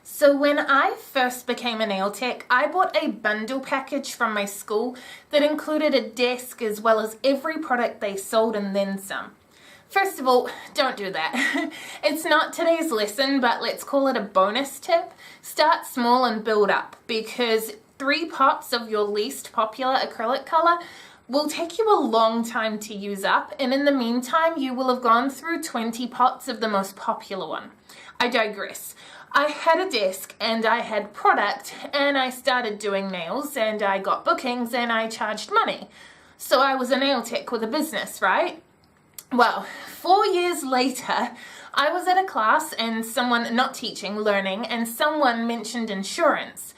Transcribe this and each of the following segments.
So when I first became a nail tech, I bought a bundle package from my school that included a desk as well as every product they sold and then some. First of all, don't do that. It's not today's lesson, but let's call it a bonus tip. Start small and build up, because 3 pots of your least popular acrylic color will take you a long time to use up, and in the meantime you will have gone through 20 pots of the most popular one. I digress. I had a desk and I had product and I started doing nails and I got bookings and I charged money. So I was a nail tech with a business, right? Well, 4 years later, I was at a class and someone, not teaching, learning, and someone mentioned insurance.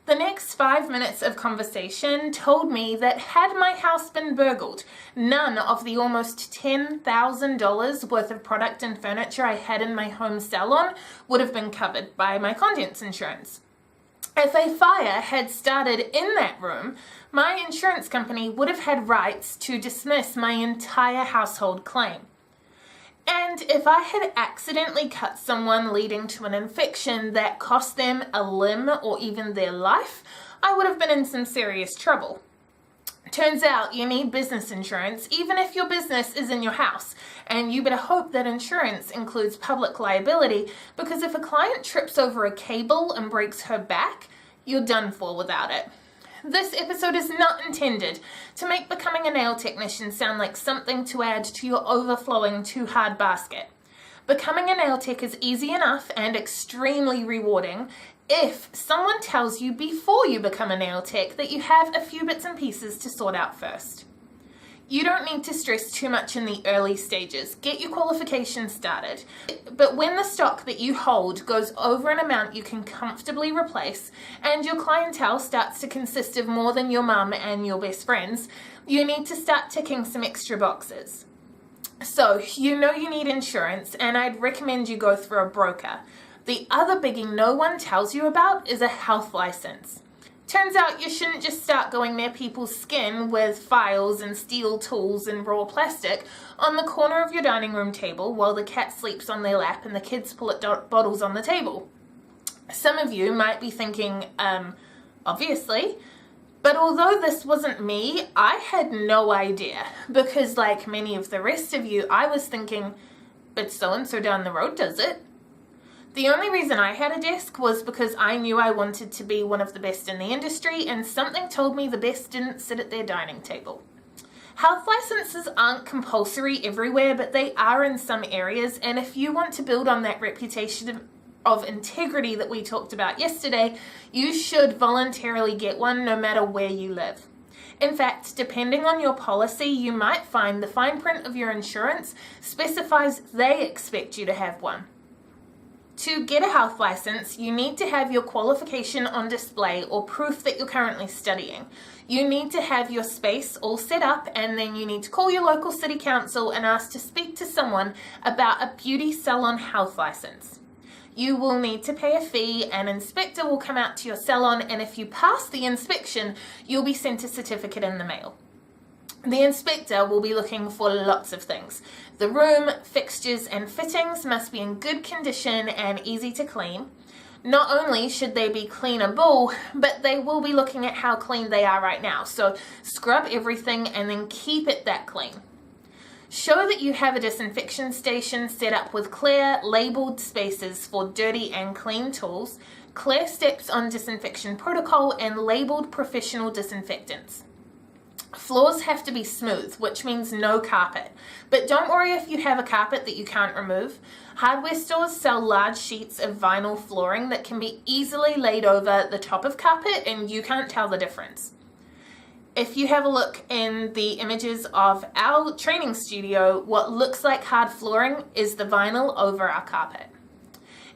The next 5 minutes of conversation told me that had my house been burgled, none of the almost $10,000 worth of product and furniture I had in my home salon would have been covered by my contents insurance. If a fire had started in that room, my insurance company would have had rights to dismiss my entire household claim. And if I had accidentally cut someone leading to an infection that cost them a limb or even their life, I would have been in some serious trouble. Turns out you need business insurance even if your business is in your house, and you better hope that insurance includes public liability, because if a client trips over a cable and breaks her back, you're done for without it. This episode is not intended to make becoming a nail technician sound like something to add to your overflowing too hard basket. Becoming a nail tech is easy enough and extremely rewarding if someone tells you before you become a nail tech that you have a few bits and pieces to sort out first. You don't need to stress too much in the early stages. Get your qualification started. But when the stock that you hold goes over an amount you can comfortably replace, and your clientele starts to consist of more than your mum and your best friends, you need to start ticking some extra boxes. So, you know you need insurance, and I'd recommend you go through a broker. The other biggie no one tells you about is a health license. Turns out you shouldn't just start going near people's skin with files and steel tools and raw plastic on the corner of your dining room table while the cat sleeps on their lap and the kids pull at bottles on the table. Some of you might be thinking, obviously, but although this wasn't me, I had no idea, because like many of the rest of you, I was thinking, but so-and-so down the road does it. The only reason I had a desk was because I knew I wanted to be one of the best in the industry, and something told me the best didn't sit at their dining table. Health licenses aren't compulsory everywhere, but they are in some areas, and if you want to build on that reputation of integrity that we talked about yesterday, you should voluntarily get one no matter where you live. In fact, depending on your policy, you might find the fine print of your insurance specifies they expect you to have one. To get a health license, you need to have your qualification on display or proof that you're currently studying. You need to have your space all set up, and then you need to call your local city council and ask to speak to someone about a beauty salon health license. You will need to pay a fee, an inspector will come out to your salon, and if you pass the inspection, you'll be sent a certificate in the mail. The inspector will be looking for lots of things. The room, fixtures, and fittings must be in good condition and easy to clean. Not only should they be cleanable, but they will be looking at how clean they are right now. So scrub everything and then keep it that clean. Show that you have a disinfection station set up with clear, labeled spaces for dirty and clean tools, clear steps on disinfection protocol, and labeled professional disinfectants. Floors have to be smooth, which means no carpet. But don't worry if you have a carpet that you can't remove. Hardware stores sell large sheets of vinyl flooring that can be easily laid over the top of carpet, and you can't tell the difference. If you have a look in the images of our training studio, what looks like hard flooring is the vinyl over our carpet.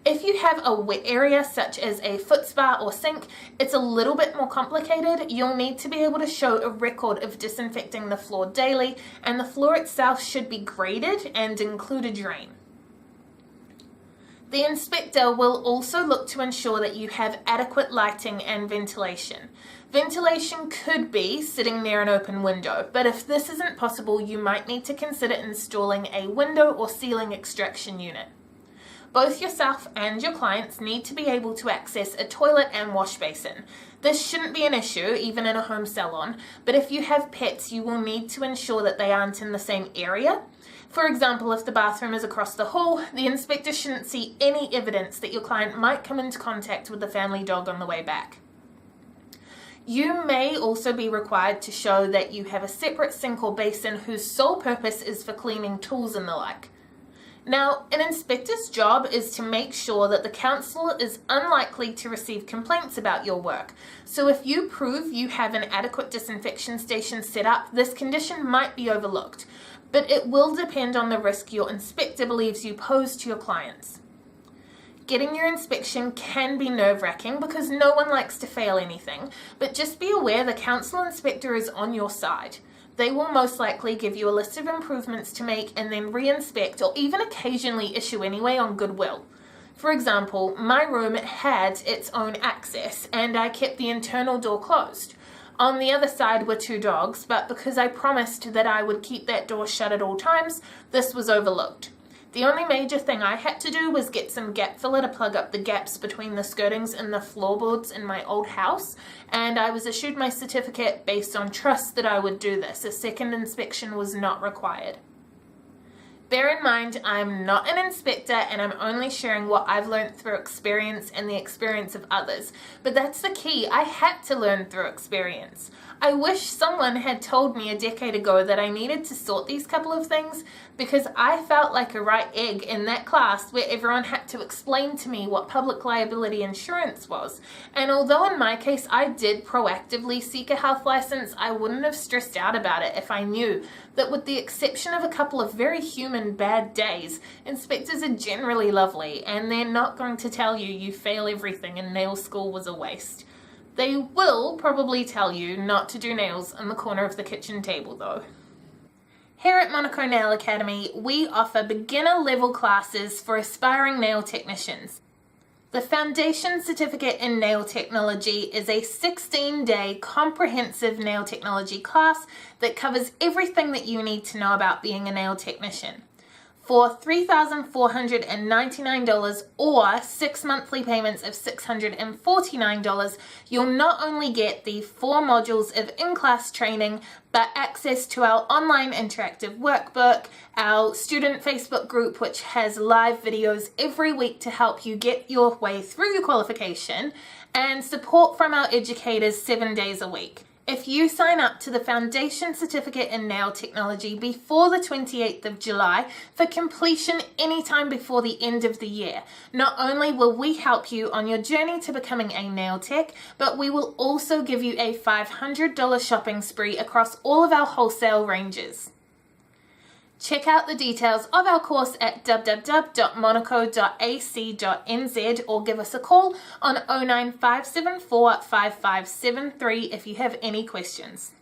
If you have a wet area such as a foot spa or sink, it's a little bit more complicated. You'll need to be able to show a record of disinfecting the floor daily, and the floor itself should be graded and include a drain. The inspector will also look to ensure that you have adequate lighting and ventilation. Ventilation could be sitting near an open window, but if this isn't possible, you might need to consider installing a window or ceiling extraction unit. Both yourself and your clients need to be able to access a toilet and wash basin. This shouldn't be an issue, even in a home salon, but if you have pets, you will need to ensure that they aren't in the same area. For example, if the bathroom is across the hall, the inspector shouldn't see any evidence that your client might come into contact with the family dog on the way back. You may also be required to show that you have a separate sink or basin whose sole purpose is for cleaning tools and the like. Now, an inspector's job is to make sure that the counsellor is unlikely to receive complaints about your work. So if you prove you have an adequate disinfection station set up, this condition might be overlooked, but it will depend on the risk your inspector believes you pose to your clients. Getting your inspection can be nerve-wracking because no one likes to fail anything, but just be aware the council inspector is on your side. They will most likely give you a list of improvements to make and then re-inspect or even occasionally issue anyway on goodwill. For example, my room had its own access and I kept the internal door closed. On the other side were 2 dogs, but because I promised that I would keep that door shut at all times, this was overlooked. The only major thing I had to do was get some gap filler to plug up the gaps between the skirtings and the floorboards in my old house, and I was issued my certificate based on trust that I would do this. A second inspection was not required. Bear in mind, I'm not an inspector and I'm only sharing what I've learned through experience and the experience of others. But that's the key, I had to learn through experience. I wish someone had told me a decade ago that I needed to sort these couple of things, because I felt like a right egg in that class where everyone had to explain to me what public liability insurance was. And although in my case I did proactively seek a health license, I wouldn't have stressed out about it if I knew that with the exception of a couple of very human bad days, inspectors are generally lovely and they're not going to tell you you fail everything and nail school was a waste. They will probably tell you not to do nails in the corner of the kitchen table though. Here at Monaco Nail Academy, we offer beginner level classes for aspiring nail technicians. The Foundation Certificate in Nail Technology is a 16-day comprehensive nail technology class that covers everything that you need to know about being a nail technician. For $3,499 or 6 monthly payments of $649, you'll not only get the 4 modules of in-class training, but access to our online interactive workbook, our student Facebook group which has live videos every week to help you get your way through your qualification, and support from our educators 7 days a week. If you sign up to the Foundation Certificate in Nail Technology before the 28th of July for completion anytime before the end of the year, not only will we help you on your journey to becoming a nail tech, but we will also give you a $500 shopping spree across all of our wholesale ranges. Check out the details of our course at www.monaco.ac.nz or give us a call on 09574 5573 if you have any questions.